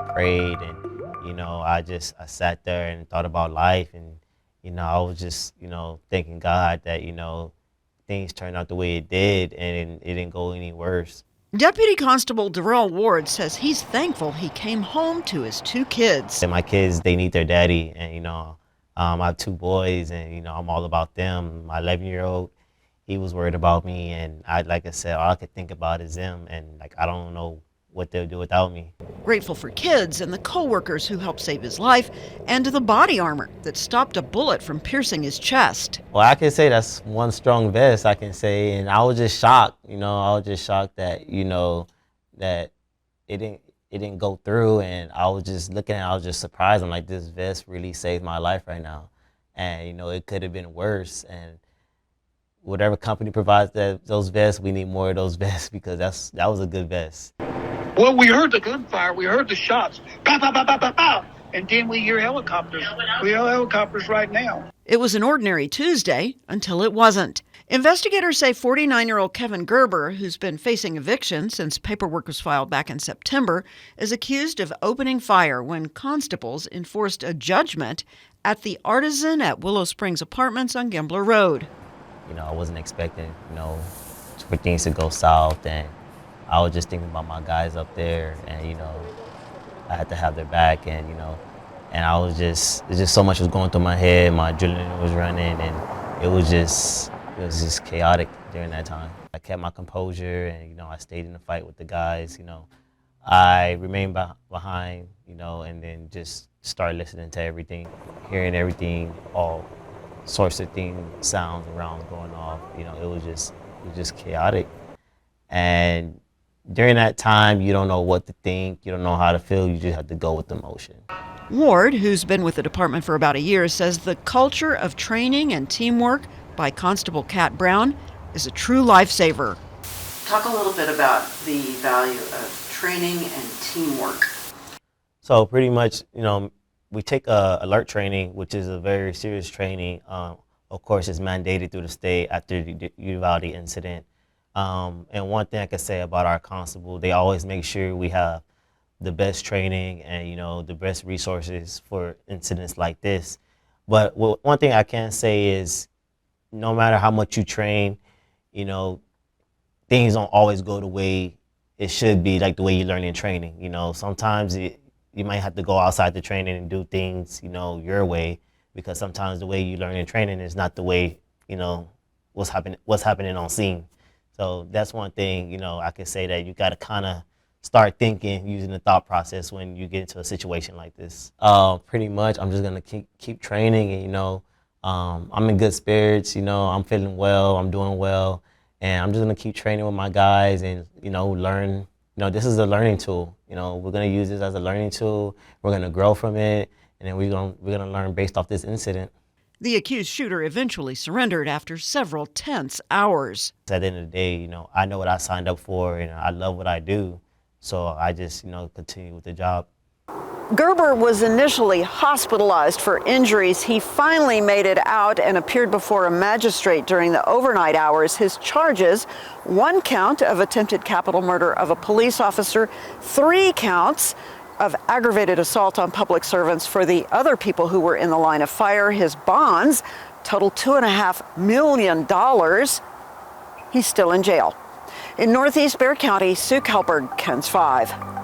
prayed, and I sat there and thought about life, and I was just thanking God that things turned out the way it did, and it didn't go any worse. Deputy Constable Darell Ward says he's thankful he came home to his 2 kids. And my kids, they need their daddy, and I have 2 boys, and I'm all about them. My 11-year-old, he was worried about me, and like I said, all I could think about is them, and I don't know what they'll do without me. Grateful for kids and the co-workers who helped save his life, and the body armor that stopped a bullet from piercing his chest. Well, I can say that's one strong vest, I can say, and I was just shocked. I was just shocked that that it didn't go through, and I was just looking at it, I was just surprised. I'm like, this vest really saved my life right now, and it could have been worse. And whatever company provides those vests, we need more of those vests, because that was a good vest. Well, we heard the gunfire, we heard the shots, pow, pow, pow, pow, pow, pow, and then we hear helicopters. We hear helicopters right now. It was an ordinary Tuesday until it wasn't. Investigators say 49-year-old Kevin Gerber, who's been facing eviction since paperwork was filed back in September, is accused of opening fire when constables enforced a judgment at the Artisan at Willow Springs Apartments on Gambler Road. I wasn't expecting, for things to go south, and I was just thinking about my guys up there, and I had to have their back, and and I was just so much was going through my head. My adrenaline was running, and it was just chaotic during that time. I kept my composure, and I stayed in the fight with the guys. I remained behind, and then just started listening to everything, hearing everything, all sorts of things, sounds and rounds going off. It was just chaotic, and during that time, you don't know what to think, you don't know how to feel, you just have to go with the motion. Ward, who's been with the department for about a year, says the culture of training and teamwork by Constable Kat Brown is a true lifesaver. Talk a little bit about the value of training and teamwork. So pretty much, we take alert training, which is a very serious training. Of course, it's mandated through the state after the Uvalde incident. And one thing I can say about our constable, they always make sure we have the best training and the best resources for incidents like this. But one thing I can say is, no matter how much you train, things don't always go the way it should be, like the way you learn in training. Sometimes you might have to go outside the training and do things your way, because sometimes the way you learn in training is not the way what's happening on scene. So that's one thing, I can say that you got to kind of start thinking, using the thought process when you get into a situation like this. Pretty much, I'm just going to keep training, and, I'm in good spirits, I'm feeling well, I'm doing well, and I'm just going to keep training with my guys and, learn. This is a learning tool. We're going to use this as a learning tool. We're going to grow from it, and then we're going to learn based off this incident. The accused shooter eventually surrendered after several tense hours. At the end of the day, I know what I signed up for, and I love what I do. So I just, continue with the job. Gerber was initially hospitalized for injuries. He finally made it out and appeared before a magistrate during the overnight hours. His charges: 1 count of attempted capital murder of a police officer, 3 counts of aggravated assault on public servants for the other people who were in the line of fire. His bonds total $2.5 million. He's still in jail. In Northeast Bexar County, Sue Kelberg, KENS 5.